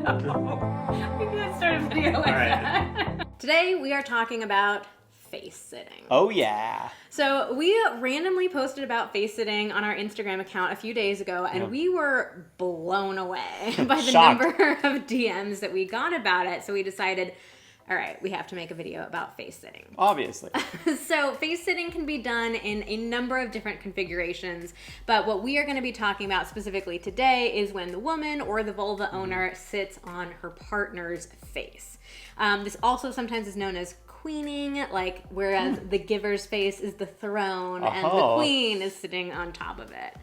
We could start a video like that. Today we are talking about face sitting. Oh yeah. So we randomly posted about face sitting on our Instagram account a few days ago, and we were blown away by the number of DMs that we got about it. So we decided, all right, we have to make a video about face sitting. Obviously. So face sitting can be done in a number of different configurations, but what we are going to be talking about specifically today is when the woman or the vulva owner sits on her partner's face. This also sometimes is known as queening, like whereas the giver's face is the throne and the queen is sitting on top of it.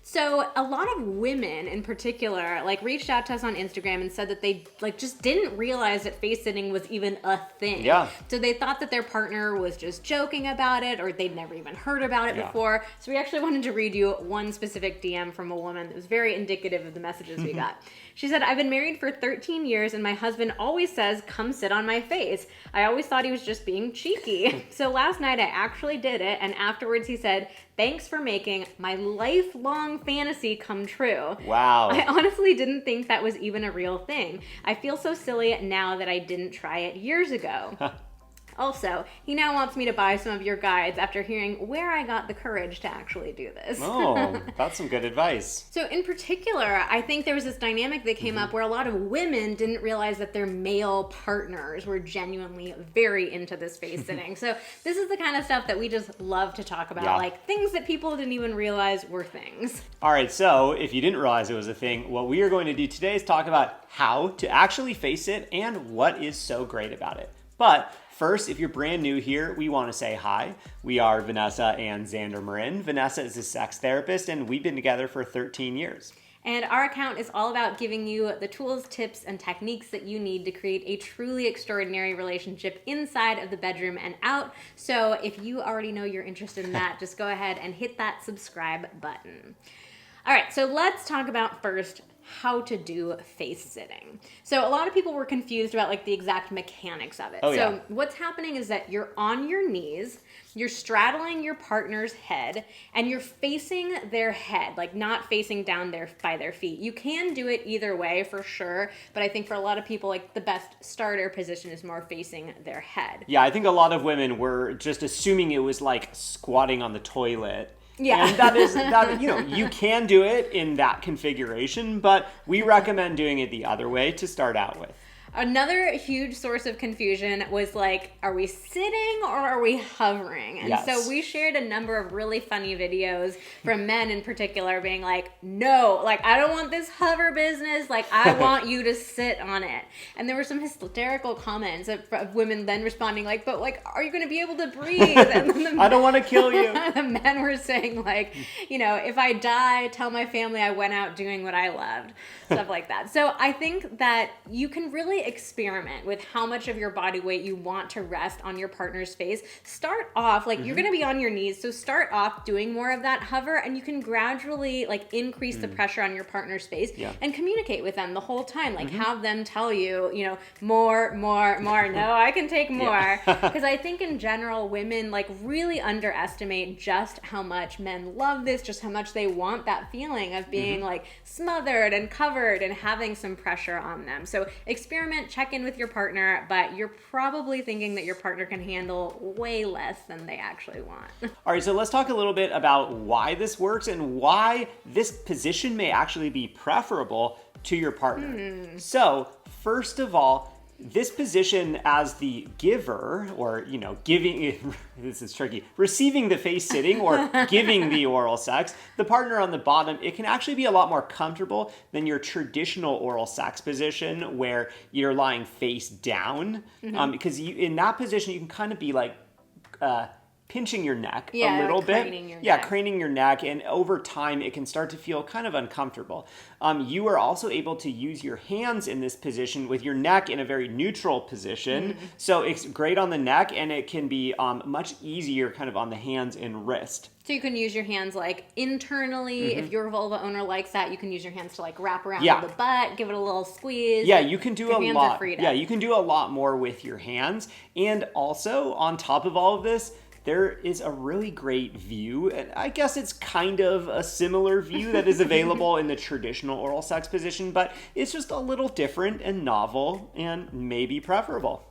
So a lot of women in particular reached out to us on Instagram and said that they just didn't realize that face sitting was even a thing. Yeah. So they thought that their partner was just joking about it, or they'd never even heard about it before. So we actually wanted to read you one specific DM from a woman that was very indicative of the messages we got. She said, "I've been married for 13 years and my husband always says, 'Come sit on my face.' I always thought he was just being cheeky. So last night I actually did it, and afterwards he said, 'Thanks for making my lifelong fantasy come true.' Wow. I honestly didn't think that was even a real thing. I feel so silly now that I didn't try it years ago." Also, he now wants me to buy some of your guides after hearing where I got the courage to actually do this. Oh, that's some good advice. So in particular, I think there was this dynamic that came up where a lot of women didn't realize that their male partners were genuinely very into this face sitting. So this is the kind of stuff that we just love to talk about, like things that people didn't even realize were things. All right, so if you didn't realize it was a thing, what we are going to do today is talk about how to actually face it and what is so great about it. But first, if you're brand new here, we want to say hi. We are Vanessa and Xander Marin. Vanessa is a sex therapist, and we've been together for 13 years. And our account is all about giving you the tools, tips, and techniques that you need to create a truly extraordinary relationship inside of the bedroom and out. So if you already know you're interested in that, just go ahead and hit that subscribe button. All right, so let's talk about first how to do face sitting. So a lot of people were confused about the exact mechanics of it. So what's happening is that you're on your knees, you're straddling your partner's head, and you're facing their head, not facing down by their feet. You can do it either way for sure, but I think for a lot of people, the best starter position is more facing their head. Yeah, I think a lot of women were just assuming it was like squatting on the toilet. Yeah. And that you can do it in that configuration, but we recommend doing it the other way to start out with. Another huge source of confusion was are we sitting or are we hovering? And so we shared a number of really funny videos from men in particular being no, I don't want this hover business. I want you to sit on it. And there were some hysterical comments of women then responding but are you going to be able to breathe? And then I don't want to kill you. The men were saying if I die, tell my family I went out doing what I loved. Stuff like that. So I think that you can really experiment with how much of your body weight you want to rest on your partner's face. Start off you're going to be on your knees, so start off doing more of that hover, and you can gradually increase the pressure on your partner's face and communicate with them the whole time. Have them tell you, more. No, I can take more. Because I think in general, women really underestimate just how much men love this, just how much they want that feeling of being smothered and covered and having some pressure on them. So experiment, check in with your partner, but you're probably thinking that your partner can handle way less than they actually want. All right, so let's talk a little bit about why this works and why this position may actually be preferable to your partner. So first of all, this position as the giver, or, giving, this is tricky, receiving the face sitting or giving the oral sex, the partner on the bottom, it can actually be a lot more comfortable than your traditional oral sex position where you're lying face down. Because in that position, you can kind of be pinching your neck a little bit. Craning your neck. And over time, it can start to feel kind of uncomfortable. You are also able to use your hands in this position with your neck in a very neutral position. So it's great on the neck, and it can be much easier kind of on the hands and wrist. So you can use your hands internally. If your vulva owner likes that, you can use your hands to wrap around the butt, give it a little squeeze. Yeah, you can do a lot. Yeah, you can do a lot more with your hands. And also, on top of all of this, there is a really great view, and I guess it's kind of a similar view that is available in the traditional oral sex position, but it's just a little different and novel and maybe preferable.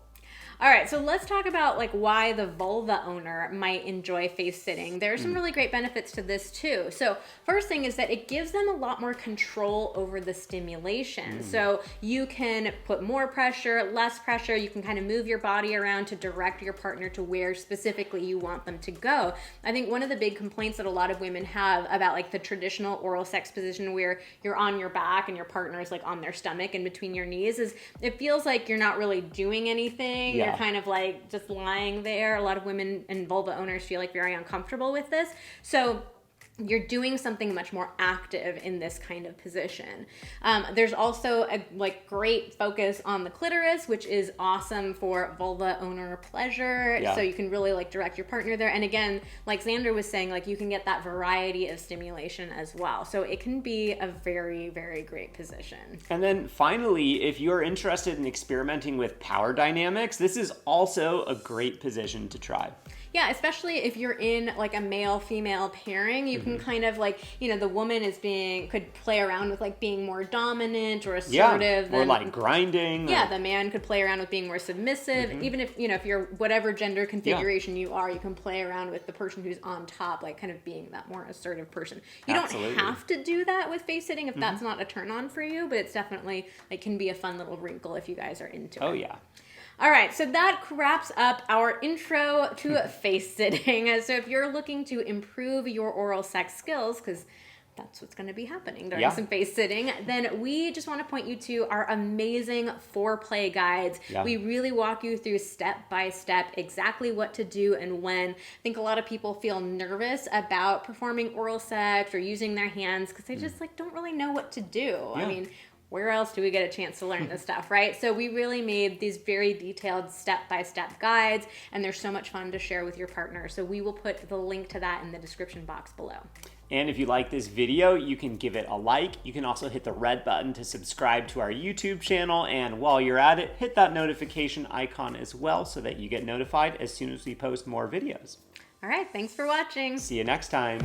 All right, so let's talk about like why the vulva owner might enjoy face sitting. There are some really great benefits to this too. So first thing is that it gives them a lot more control over the stimulation. So you can put more pressure, less pressure. You can kind of move your body around to direct your partner to where specifically you want them to go. I think one of the big complaints that a lot of women have about like the traditional oral sex position where you're on your back and your partner is like on their stomach and between your knees is it feels like you're not really doing anything. Yeah. You're kind of like just lying there. A lot of women and vulva owners feel like very uncomfortable with this. So you're doing something much more active in this kind of position. There's also a like great focus on the clitoris, which is awesome for vulva owner pleasure. Yeah. So you can really like direct your partner there. And again, like Xander was saying, like you can get that variety of stimulation as well. So it can be a very, very great position. And then finally, if you're interested in experimenting with power dynamics, this is also a great position to try. Yeah, especially if you're in like a male-female pairing, you can kind of like, you know, the woman could play around with like being more dominant or assertive. Or like grinding. Yeah, the man could play around with being more submissive. Even if, you know, if you're whatever gender configuration you are, you can play around with the person who's on top, like kind of being that more assertive person. You Absolutely. don't have to do that with face sitting if that's not a turn on for you, but it's definitely, like, can be a fun little wrinkle if you guys are into it. Oh, yeah. All right, so that wraps up our intro to face sitting. So if you're looking to improve your oral sex skills, because that's what's going to be happening during some face sitting, then we just want to point you to our amazing foreplay guides. Yeah. We really walk you through step by step exactly what to do and when. I think a lot of people feel nervous about performing oral sex or using their hands because they just like don't really know what to do. Yeah. I mean, where else do we get a chance to learn this stuff, right? So we really made these very detailed step-by-step guides, and they're so much fun to share with your partner. So we will put the link to that in the description box below. And if you like this video, you can give it a like. You can also hit the red button to subscribe to our YouTube channel. And while you're at it, hit that notification icon as well so that you get notified as soon as we post more videos. All right, thanks for watching. See you next time.